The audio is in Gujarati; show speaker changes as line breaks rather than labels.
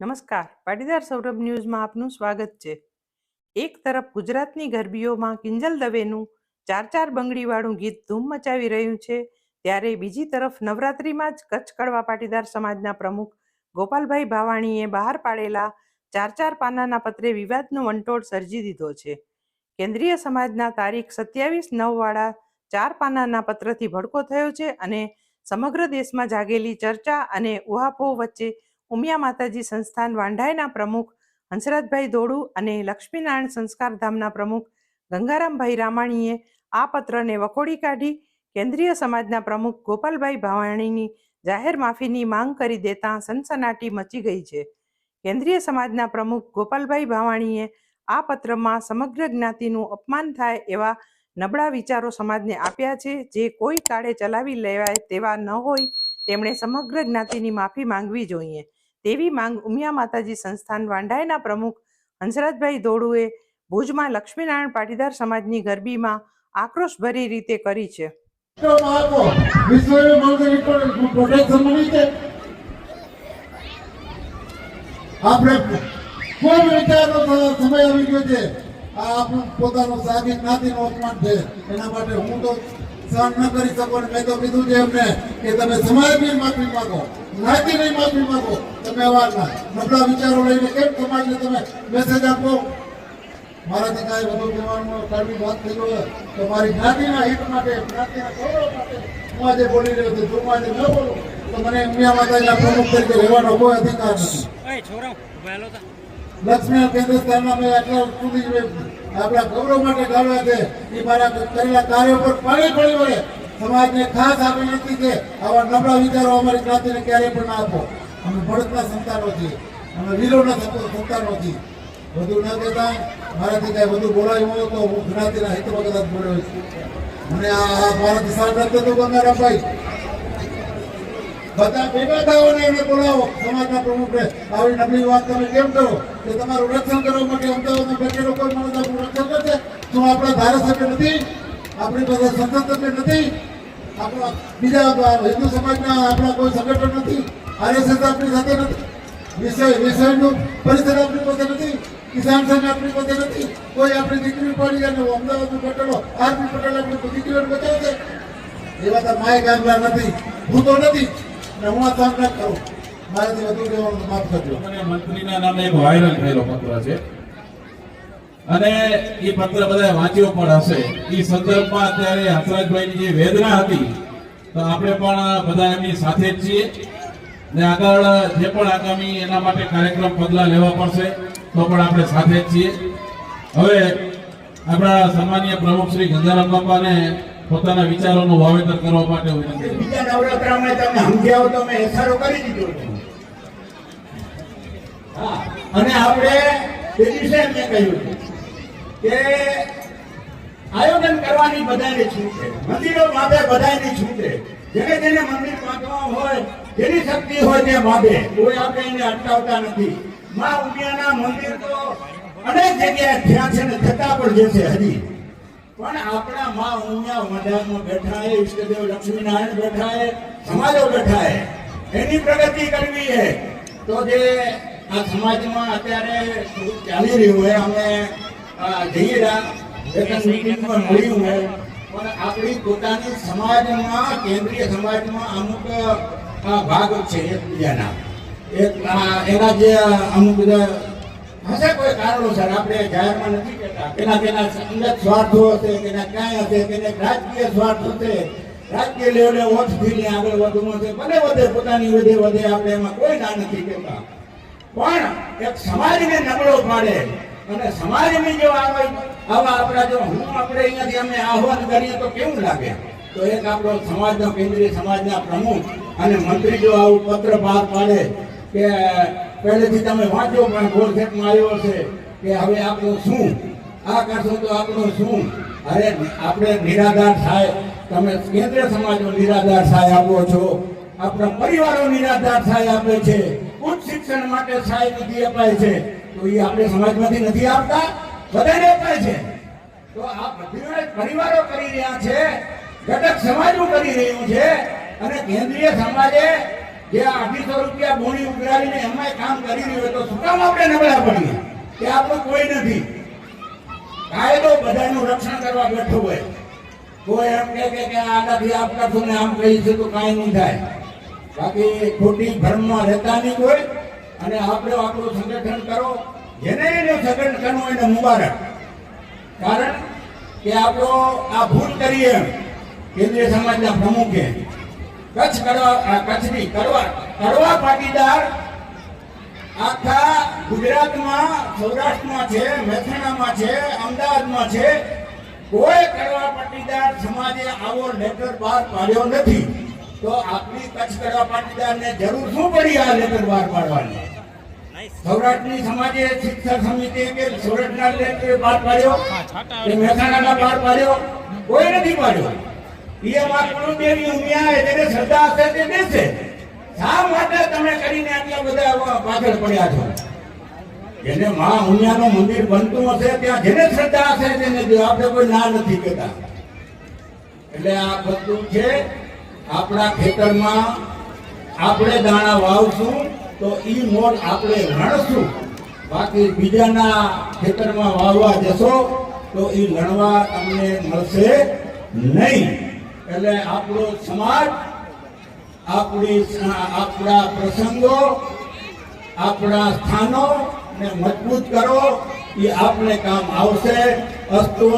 નમસ્કાર, પાટીદાર સૌરભ ન્યૂઝમાં આપનું સ્વાગત છે. એક તરફ ગુજરાતની ગરબીઓમાં કિંજલ દવેનું ચાર બંગડીવાળું ગીત ધૂમ મચાવી રહ્યું છે, ત્યારે બીજી તરફ નવરાત્રિમાં જ કચ્છ કડવા પાટીદાર સમાજના પ્રમુખ ગોપાલભાઈ ભાવાણીએ બહાર પાડેલા ચાર પાનાના પત્રે વિવાદનો વંટોળ સર્જી દીધો છે. કેન્દ્રીય સમાજના તારીખ 27/9 વાળા 4 પાનાના પત્રથી ભડકો થયો છે અને સમગ્ર દેશમાં જાગેલી ચર્ચા અને ઉહાપોહ વચ્ચે ઉમિયા માતાજી સંસ્થાન વાંઢાયના પ્રમુખ હંસરાજભાઈ દોડુ અને લક્ષ્મીનારાયણ સંસ્કારધામના પ્રમુખ ગંગારામભાઈ રામાણીએ આ પત્રને વખોડી કાઢી કેન્દ્રીય સમાજના પ્રમુખ ગોપાલભાઈ ભાવાણીની જાહેર માફીની માંગ કરી દેતા સનસનાટી મચી ગઈ છે. કેન્દ્રીય સમાજના પ્રમુખ ગોપાલભાઈ ભાવાણીએ આ પત્રમાં સમગ્ર જ્ઞાતિનું અપમાન થાય એવા નબળા વિચારો સમાજને આપ્યા છે, જે કોઈ કાળે ચલાવી લેવાય તેવા ન હોય. તેમણે સમગ્ર જ્ઞાતિની માફી માંગવી જોઈએ તેવી માંગ ઉમિયા માતાજી સંસ્થાન વાંઢાયના પ્રમુખ હંસરાજભાઈ દોડુએ ભુજમાં લક્ષ્મીનારાયણ પાટીદાર સમાજની ગરબીમાં આક્રોશભરી રીતે કરી છે.
કોઈ વિચારનો સમય આવી ગયો છે. આ આપણું પોતાનું સાદી જ્ઞાતિનું અપમાન છે. એના માટે હું તો સહન ન કરી શકું. મેં તો કીધું છે એમને કે તમે સમાજની માફી માંગો, જ્ઞાતિની માફી માંગો. તમે આવા નબળા વિચારો લઈને કેમ સમાજને તમે મેસેજ આપો? મારાથી કાંઈ વધુ કહેવાનું કડવી વાત થઈ હોય તો મારી જ્ઞાતિના હિત માટે, જ્ઞાતિના ગૌરવ માટે હું આજે બોલી રહ્યો છું. જો હું આજે ન બોલું તો મને ઉમિયા માતાજીના પ્રમુખ તરીકે રહેવાનો કોઈ અધિકાર નથી. લક્ષ્મી કેન્દ્ર સ્થાનમાં મેં આટલા સુધી આપણા ગૌરવ માટે ગાળ્યા છે. એ મારા કરેલા કાર્યો પર પાણી પડી વળે સમાજને ખાસ આપી નથી કે આવા નબળા વિચારો અમારી જ્ઞાતિને ક્યારેય પણ ના આપો. અમે બળદના સંતાનો છીએ, અમે વીરોના સંતાનો છીએ. વધુ ન કહેતા મારાથી કાંઈ વધુ બોલાયું હોય તો હું જ્ઞાતિના હિતમાં કદાચ બોલ્યો છું. મને આ મારાથી સાથ નથી થતું. ગંગારામભાઈ બધા ભેગા થાઓ ને એને બોલાવો. સમાજના પ્રમુખને આવી નબળી વાત તમે કેમ કરો કે તમારું રક્ષણ કરવા માટે અમદાવાદમાં બેઠેલો કોઈ માણસ આપણું રક્ષણ કરશે? શું આપણા ધારાસભ્ય નથી? આપણી પાસે સંસદ સભ્ય નથી? આપણા બીજા હિન્દુ સમાજના આપણા કોઈ સંગઠન નથી? આરએસએસ આપણી સાથે નથી? વિષયનું પરિષદ આપણી પાસે નથી? કિસાન સંઘ આપણી પાસે નથી? કોઈ આપણી દીકરી પડી અને અમદાવાદમાં બેઠેલો આરપી પટેલ આપણી દીકરીઓને બચાવશે? એવા તો માય ગામલા નથી, હું તો નથી. હું આ કામ ના કરું. મારાથી વધુ કહેવાનું માફ કરજો.
મંત્રીના નામે એક વાયરલ થયેલો પત્ર છે અને એ પત્ર બધા વાંચ્યો પણ હશે. એ સંદર્ભમાં અત્યારે હંસરાજભાઈની જે વેદના હતી તો આપણે પણ બધા એમની સાથે જ છીએ ને આગળ જે પણ આગામી એના માટે કાર્યક્રમ પગલાં લેવા પડશે તો પણ આપણે સાથે જ છીએ. હવે આપણા સન્માનીય પ્રમુખ શ્રી ગંગારામ બાપાને પોતાના વિચારોનું વાવેતર કરવા માટે
બીજા નવરાત્રામાં તમે સમજાવો તો મેં એસારો કરી દીધો છે. અને આપણે તે દિવસે મેં કહ્યું કે આયોજન કરવાની બધાને છૂટ છે, મંદિરો માટે બધાની છૂટ છે. જેને મંદિર બાંધવા હોય, જેની શક્તિ હોય તે બાંધે. કોઈ આપણે એને અટકાવતા નથી. માં ઉમિયાના મંદિર તો અનેક જગ્યાએ થયા છે ને થતા પણ જશે હજી. પણ આપણા માં ઉમિયા મેદાનમાં બેઠા હે, ઈષ્ટદેવ લક્ષ્મીનારાયણ બેઠા હે, સમાજો બેઠા હે. એની પ્રગતિ કરવી હે તો જે આ સમાજમાં અત્યારે ચાલી રહ્યું હોય, અમે જઈ રહ્યા મીટિંગમાં મળ્યું હોય, પણ આપણી પોતાની સમાજમાં, કેન્દ્રીય સમાજમાં અમુક ભાગ છે એકબીજાના. એના જે અમુક બધા હશે કોઈ કારણોસર, આપણે જાહેરમાં નથી કહેતા. કેના અંગત સ્વાર્થો હશે, કેના ક્યાંય હશે, કેને રાજકીય સ્વાર્થ હશે. રાજકીય લેવલે ઓછથી આગળ વધવું છે, ભલે વધે, પોતાની વધે આપણે એમાં કોઈ ના નથી કહેતા. પણ એક સમાજને નબળો પાડે અને સમાજની જો આવા આપણા જો આપણે અહીંયાથી અમે આહવાન કરીએ તો કેવું લાગે? તો એક આપણો સમાજનો, કેન્દ્રીય સમાજના પ્રમુખ અને મંત્રી જો આવું પત્ર બહાર પાડે કે પહેલેથી તમે વાંચો પણ ગોળખેટમાં આવ્યો છે કે હવે આપણું શું, આ કરશો તો આપણું શું? અરે આપણે નિરાધાર થાય, તમે કેન્દ્રીય સમાજનો નિરાધાર સહાય આપો છો, આપણા પરિવારો નિરાધાર સહાય આપે છે, ઉચ્ચ શિક્ષણ માટે સહાય નિધિ અપાય છે. તો એ આપણે સમાજમાંથી નથી આપતા? બધાને અપાય છે. તો આ બધી પરિવારો કરી રહ્યા છે, ઘટક સમાજો કરી રહ્યું છે અને કેન્દ્રીય સમાજે જે 250 રૂપિયા બોણી ઉઘરાવીને એમાંય કામ કરી રહ્યું હોય તો શું કામ આપણે નબળા પડીએ કે આપણું કોઈ નથી? કાયદો બધાનું રક્ષણ કરવા બેઠો હોય. કોઈ એમ કે આનાથી આપ કરશું ને આમ કહી છે તો કાંઈ નહીં થાય. બાકી ખોટી ભ્રમમાં રહેતા નહીં કોઈ. અને આપણે આપણું સંગઠન કરો. જેને એને સંગઠન કરવું એને મુબારક. કારણ કે આપણો આ ભૂલ કરીએ કેન્દ્રીય સમાજના પ્રમુખે કચ્છની કડવા પાટીદાર આખા ગુજરાતમાં, સૌરાષ્ટ્રમાં છે, મહેસાણામાં છે, અમદાવાદમાં છે, કોઈ કડવા પાટીદાર સમાજે આવો લેટર બહાર પાડ્યો નથી. તો આપણી કચ્છ કડવા પાટીદારને જરૂર શું પડી આ લેટર બહાર પાડવાની? સૌરાષ્ટ્રની સમાજે શિક્ષક સમિતિ કે સૌરાષ્ટ્રના લેટર બહાર પાડ્યો કે મહેસાણાના બહાર પાડ્યો? કોઈ નથી પાડ્યો. પીએમ કુળદેવી ઉમિયા જેને શ્રદ્ધા હશે તે દેશે. શા માટે તમે કરીને આટલા બધા પાછળ પડ્યા છો? જેને મા ઉમિયાનું મંદિર બનતું હશે ત્યાં જેને શ્રદ્ધા હશે તેને આપણે કોઈ ના નથી કહેતા. એટલે આ બધું છે. આપણા ખેતરમાં આપણે દાણા વાવશું તો ઈ મોલ આપણે લણશું. બાકી બીજાના ખેતરમાં વાવવા જશો તો ઈ લણવા તમને મળશે નહીં. એટલે આપણો સમાજ, આપણા પ્રસંગો, આપણા સ્થાનો ને મજબૂત કરો. એ આપણે કામ આવશે. અસ્તુ.